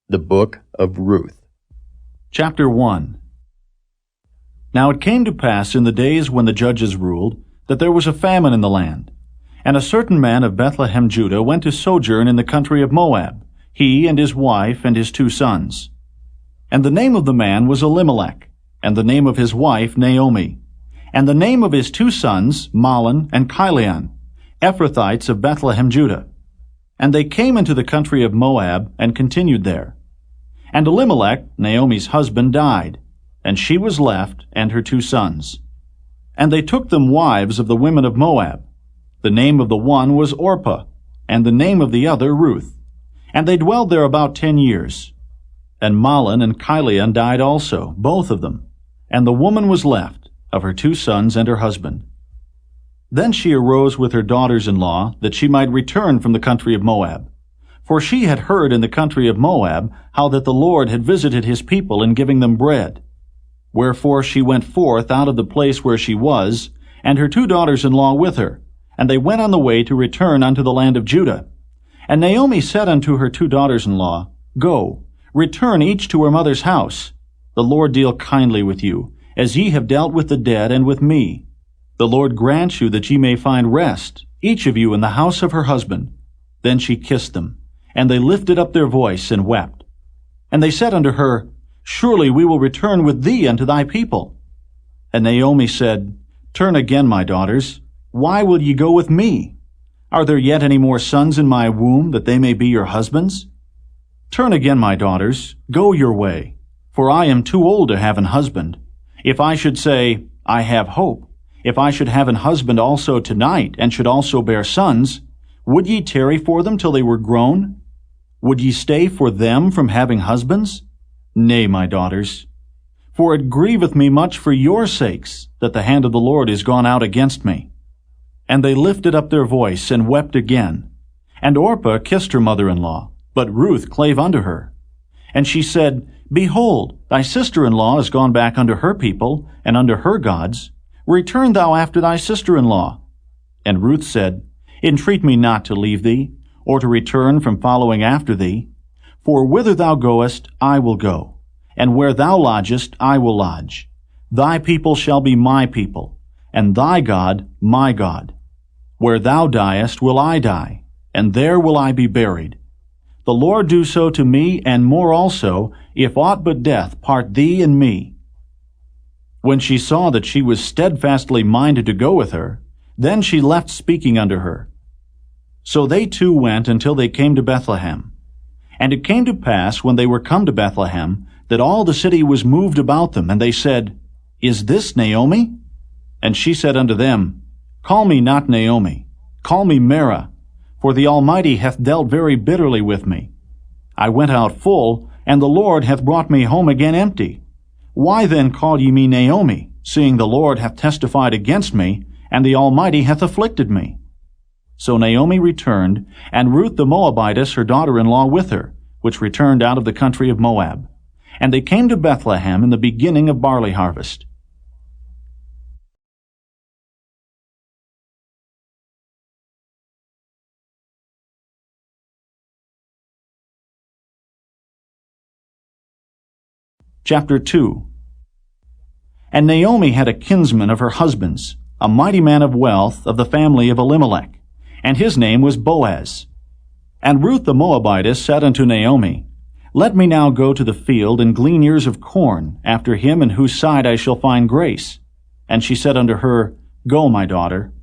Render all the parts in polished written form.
The Book of Ruth. Chapter 1. Now it came to pass in the days when the judges ruled, that there was a famine in the land. And a certain man of Bethlehem, Judah, went to sojourn in the country of Moab, he and his wife and his 2 sons. And the name of the man was Elimelech, and the name of his wife Naomi, and the name of his 2 sons Mahlon and Chilion, Ephrathites of Bethlehem, Judah. And they came into the country of Moab, and continued there. And Elimelech, Naomi's husband, died, and she was left, and her 2 sons. And they took them wives of the women of Moab. The name of the one was Orpah, and the name of the other Ruth. And they dwelled there about 10 years. And Mahlon and Chilion died also, both of them. And the woman was left, of her 2 sons and her husband. Then she arose with her daughters-in-law, that she might return from the country of Moab. For she had heard in the country of Moab how that the Lord had visited his people in giving them bread. Wherefore she went forth out of the place where she was, and her 2 daughters-in-law with her, and they went on the way to return unto the land of Judah. And Naomi said unto her 2 daughters-in-law, Go, return each to her mother's house. The Lord deal kindly with you, as ye have dealt with the dead and with me. The Lord grant you that ye may find rest, each of you in the house of her husband. Then she kissed them, and they lifted up their voice and wept. And they said unto her, Surely we will return with thee unto thy people. And Naomi said, Turn again, my daughters. Why will ye go with me? Are there yet any more sons in my womb, that they may be your husbands? Turn again, my daughters, go your way, for I am too old to have an husband. If I should say, I have hope, if I should have an husband also tonight, and should also bear sons, would ye tarry for them till they were grown? Would ye stay for them from having husbands? Nay, my daughters. For it grieveth me much for your sakes, that the hand of the Lord is gone out against me. And they lifted up their voice, and wept again. And Orpah kissed her mother-in-law, but Ruth clave unto her. And she said, Behold, thy sister-in-law is gone back unto her people, and unto her gods. Return thou after thy sister-in-law. And Ruth said, Entreat me not to leave thee, or to return from following after thee. For whither thou goest, I will go, and where thou lodgest, I will lodge. Thy people shall be my people, and thy God my God. Where thou diest will I die, and there will I be buried. The Lord do so to me, and more also, if aught but death part thee and me. When she saw that she was steadfastly minded to go with her, then she left speaking unto her. So they 2 went until they came to Bethlehem. And it came to pass, when they were come to Bethlehem, that all the city was moved about them, and they said, Is this Naomi? And she said unto them, Call me not Naomi, call me Mara, for the Almighty hath dealt very bitterly with me. I went out full, and the Lord hath brought me home again empty. Why then call ye me Naomi, seeing the Lord hath testified against me, and the Almighty hath afflicted me? So Naomi returned, and Ruth the Moabitess her daughter-in-law with her, which returned out of the country of Moab. And they came to Bethlehem in the beginning of barley harvest. Chapter 2. And Naomi had a kinsman of her husband's, a mighty man of wealth, of the family of Elimelech, and his name was Boaz. And Ruth the Moabitess said unto Naomi, Let me now go to the field and glean ears of corn, after him in whose sight I shall find grace. And she said unto her, Go, my daughter.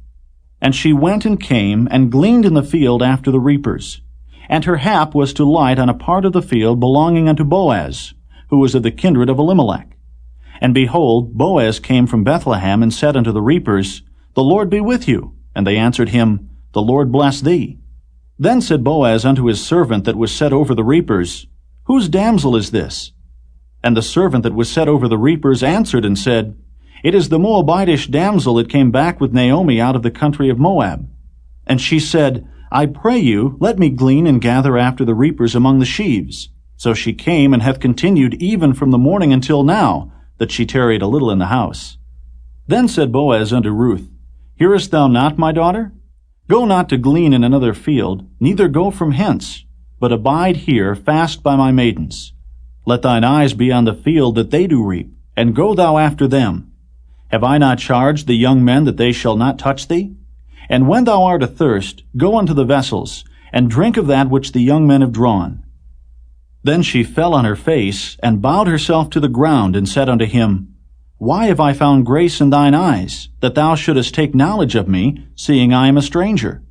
And she went and came, and gleaned in the field after the reapers. And her hap was to light on a part of the field belonging unto Boaz, who was of the kindred of Elimelech. And behold, Boaz came from Bethlehem, and said unto the reapers, The Lord be with you. And they answered him, The Lord bless thee. Then said Boaz unto his servant that was set over the reapers, Whose damsel is this? And the servant that was set over the reapers answered and said, It is the Moabitish damsel that came back with Naomi out of the country of Moab. And she said, I pray you, let me glean and gather after the reapers among the sheaves. So she came, and hath continued even from the morning until now, that she tarried a little in the house. Then said Boaz unto Ruth, Hearest thou not, my daughter? Go not to glean in another field, neither go from hence. but abide here, fast by my maidens. Let thine eyes be on the field that they do reap, and go thou after them. Have I not charged the young men that they shall not touch thee? And when thou art athirst, go unto the vessels, and drink of that which the young men have drawn. Then she fell on her face, and bowed herself to the ground, and said unto him, Why have I found grace in thine eyes, that thou shouldest take knowledge of me, seeing I am a stranger?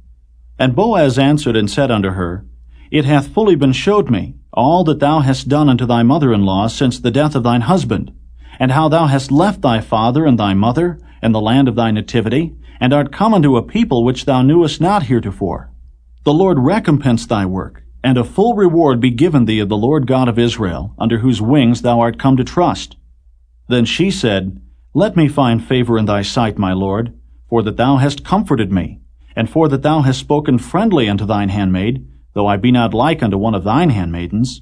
And Boaz answered and said unto her, It hath fully been showed me, all that thou hast done unto thy mother-in-law since the death of thine husband, and how thou hast left thy father and thy mother, and the land of thy nativity, and art come unto a people which thou knewest not heretofore. The Lord recompense thy work, and a full reward be given thee of the Lord God of Israel, under whose wings thou art come to trust. Then she said, Let me find favor in thy sight, my Lord, for that thou hast comforted me, and for that thou hast spoken friendly unto thine handmaid, though I be not like unto one of thine handmaidens.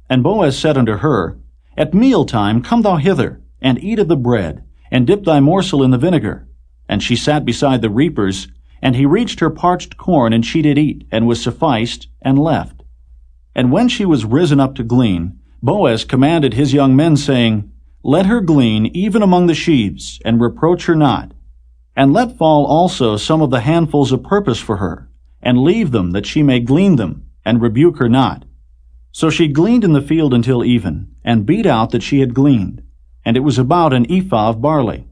And Boaz said unto her, At mealtime come thou hither, and eat of the bread, and dip thy morsel in the vinegar. And she sat beside the reapers, and he reached her parched corn, and she did eat, and was sufficed, and left. And when she was risen up to glean, Boaz commanded his young men, saying, Let her glean even among the sheaves, and reproach her not. And let fall also some of the handfuls of purpose for her, and leave them, that she may glean them, and rebuke her not. So she gleaned in the field until even, and beat out that she had gleaned, and it was about an ephah of barley.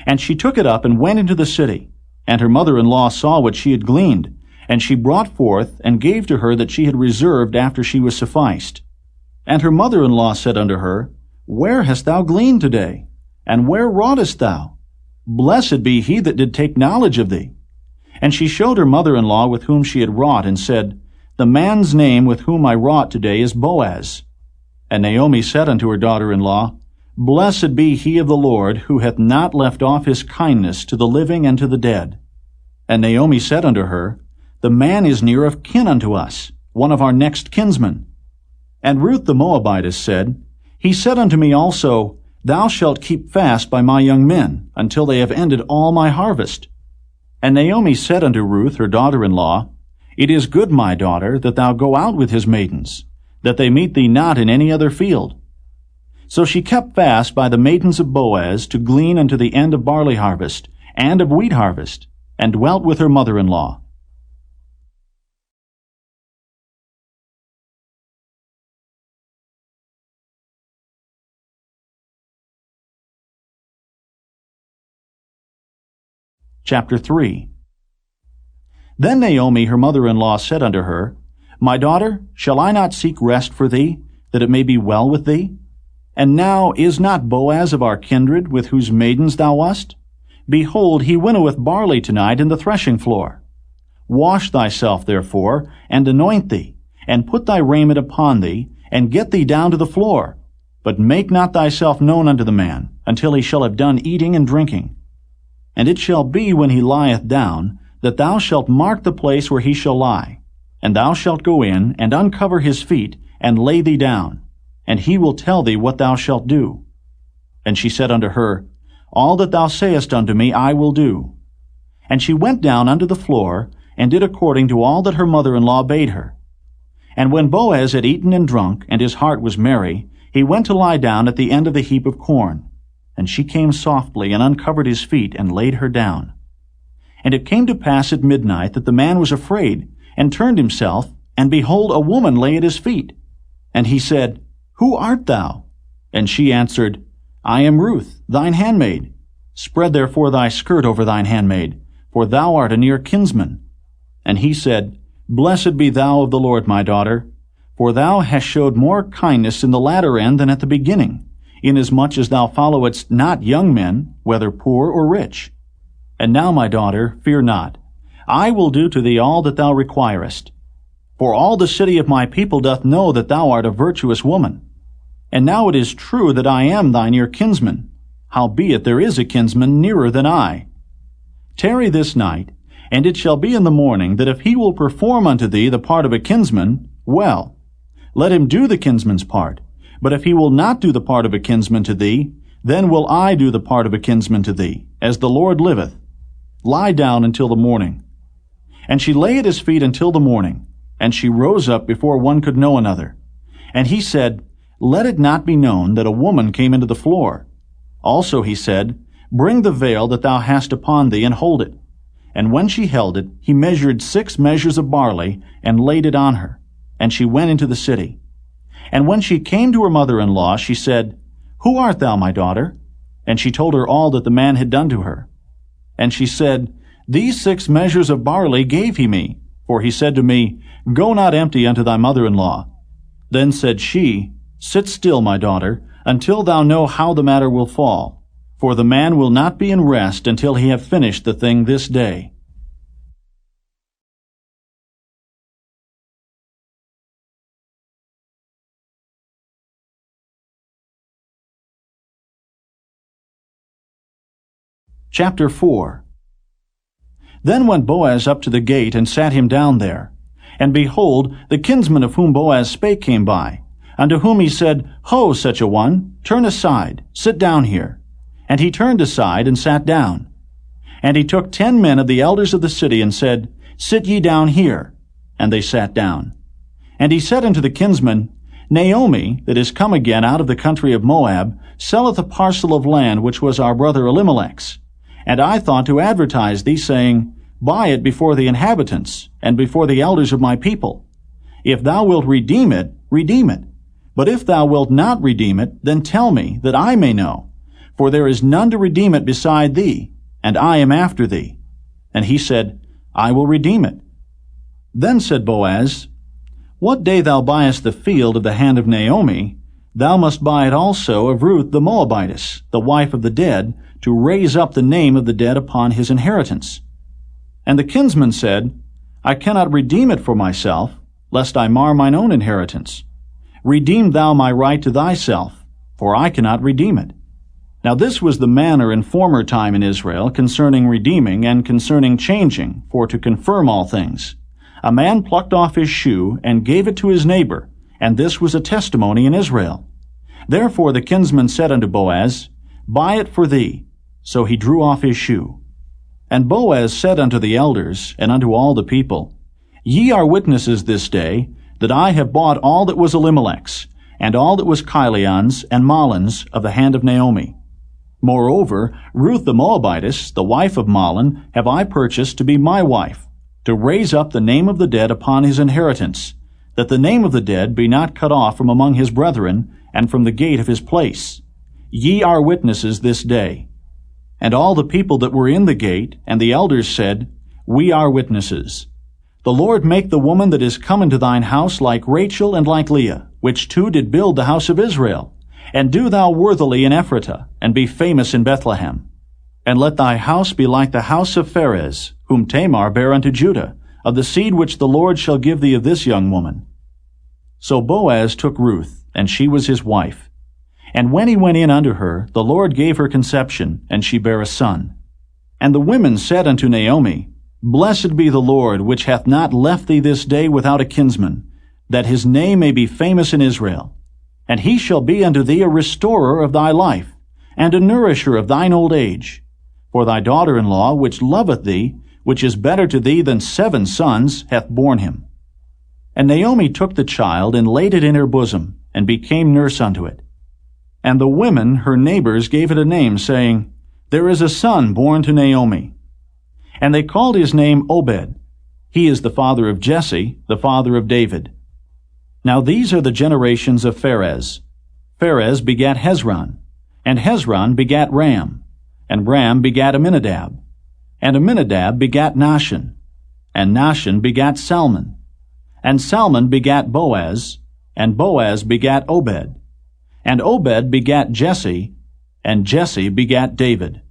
And she took it up and went into the city, and her mother-in-law saw what she had gleaned, and she brought forth and gave to her that she had reserved after she was sufficed. And her mother-in-law said unto her, Where hast thou gleaned today? And where wroughtest thou? Blessed be he that did take knowledge of thee. And she showed her mother-in-law with whom she had wrought, and said, The man's name with whom I wrought today is Boaz. And Naomi said unto her daughter-in-law, Blessed be he of the Lord, who hath not left off his kindness to the living and to the dead. And Naomi said unto her, The man is near of kin unto us, one of our next kinsmen. And Ruth the Moabitess said, He said unto me also, Thou shalt keep fast by my young men, until they have ended all my harvest. And Naomi said unto Ruth her daughter-in-law, It is good, my daughter, that thou go out with his maidens, that they meet thee not in any other field. So she kept fast by the maidens of Boaz to glean unto the end of barley harvest, and of wheat harvest, and dwelt with her mother-in-law. Chapter 3. Then Naomi her mother-in-law said unto her, My daughter, shall I not seek rest for thee, that it may be well with thee? And now is not Boaz of our kindred, with whose maidens thou wast? Behold, he winnoweth barley tonight in the threshing floor. Wash thyself therefore, and anoint thee, and put thy raiment upon thee, and get thee down to the floor. But make not thyself known unto the man, until he shall have done eating and drinking. And it shall be, when he lieth down, that thou shalt mark the place where he shall lie. And thou shalt go in, and uncover his feet, and lay thee down. And he will tell thee what thou shalt do. And she said unto her, All that thou sayest unto me I will do. And she went down unto the floor, and did according to all that her mother-in-law bade her. And when Boaz had eaten and drunk, and his heart was merry, he went to lie down at the end of the heap of corn. And she came softly, and uncovered his feet, and laid her down. And it came to pass at midnight that the man was afraid, and turned himself, and behold, a woman lay at his feet. And he said, Who art thou? And she answered, I am Ruth, thine handmaid. Spread therefore thy skirt over thine handmaid, for thou art a near kinsman. And he said, Blessed be thou of the Lord, my daughter, for thou hast showed more kindness in the latter end than at the beginning, inasmuch as thou followedst not young men, whether poor or rich. And now, my daughter, fear not. I will do to thee all that thou requirest. For all the city of my people doth know that thou art a virtuous woman. And now it is true that I am thy near kinsman, howbeit there is a kinsman nearer than I. Tarry this night, and it shall be in the morning, that if he will perform unto thee the part of a kinsman, well, let him do the kinsman's part. But if he will not do the part of a kinsman to thee, then will I do the part of a kinsman to thee, as the Lord liveth. Lie down until the morning. And she lay at his feet until the morning. and she rose up before one could know another. And he said, Let it not be known that a woman came into the floor. Also he said, Bring the veil that thou hast upon thee, and hold it. And when she held it, he measured 6 measures of barley, and laid it on her. And she went into the city. And when she came to her mother-in-law, she said, Who art thou, my daughter? And she told her all that the man had done to her. And she said, These 6 measures of barley gave he me. For he said to me, Go not empty unto thy mother-in-law. Then said she, Sit still, my daughter, until thou know how the matter will fall. For the man will not be in rest until he have finished the thing this day. Chapter 4. Then went Boaz up to the gate, and sat him down there. And behold, the kinsman of whom Boaz spake came by, unto whom he said, Ho, such a one, turn aside, sit down here. And he turned aside, and sat down. And he took 10 men of the elders of the city, and said, Sit ye down here. And they sat down. And he said unto the kinsman, Naomi, that is come again out of the country of Moab, selleth a parcel of land which was our brother Elimelech's. And I thought to advertise thee, saying, Buy it before the inhabitants, and before the elders of my people. If thou wilt redeem it, redeem it. But if thou wilt not redeem it, then tell me, that I may know. For there is none to redeem it beside thee, and I am after thee. And he said, I will redeem it. Then said Boaz, What day thou buyest the field of the hand of Naomi, thou must buy it also of Ruth the Moabitess, the wife of the dead, to raise up the name of the dead upon his inheritance. And the kinsman said, I cannot redeem it for myself, lest I mar mine own inheritance. Redeem thou my right to thyself, for I cannot redeem it. Now this was the manner in former time in Israel concerning redeeming and concerning changing, for to confirm all things. A man plucked off his shoe and gave it to his neighbor, and this was a testimony in Israel. Therefore the kinsman said unto Boaz, Buy it for thee. So he drew off his shoe. And Boaz said unto the elders and unto all the people, Ye are witnesses this day, that I have bought all that was Elimelech's, and all that was Chilion's and Mahlon's of the hand of Naomi. Moreover, Ruth the Moabitess, the wife of Mahlon, have I purchased to be my wife, to raise up the name of the dead upon his inheritance, that the name of the dead be not cut off from among his brethren, and from the gate of his place. Ye are witnesses this day. And all the people that were in the gate, and the elders said, We are witnesses. The Lord make the woman that is come into thine house like Rachel and like Leah, which two did build the house of Israel. And do thou worthily in Ephratah, and be famous in Bethlehem. And let thy house be like the house of Pharez, whom Tamar bare unto Judah, of the seed which the Lord shall give thee of this young woman. So Boaz took Ruth, and she was his wife. And when he went in unto her, the Lord gave her conception, and she bare a son. And the women said unto Naomi, Blessed be the Lord, which hath not left thee this day without a kinsman, that his name may be famous in Israel. And he shall be unto thee a restorer of thy life, and a nourisher of thine old age. For thy daughter-in-law, which loveth thee, which is better to thee than 7 sons, hath borne him. And Naomi took the child, and laid it in her bosom, and became nurse unto it. And the women, her neighbors, gave it a name, saying, There is a son born to Naomi. And they called his name Obed. He is the father of Jesse, the father of David. Now these are the generations of Pharez. Pharez begat Hezron, and Hezron begat Ram, and Ram begat Amminadab, and Amminadab begat Nahshon, and Nahshon begat Salmon, and Salmon begat Boaz, and Boaz begat Obed, and Obed begat Jesse, and Jesse begat David.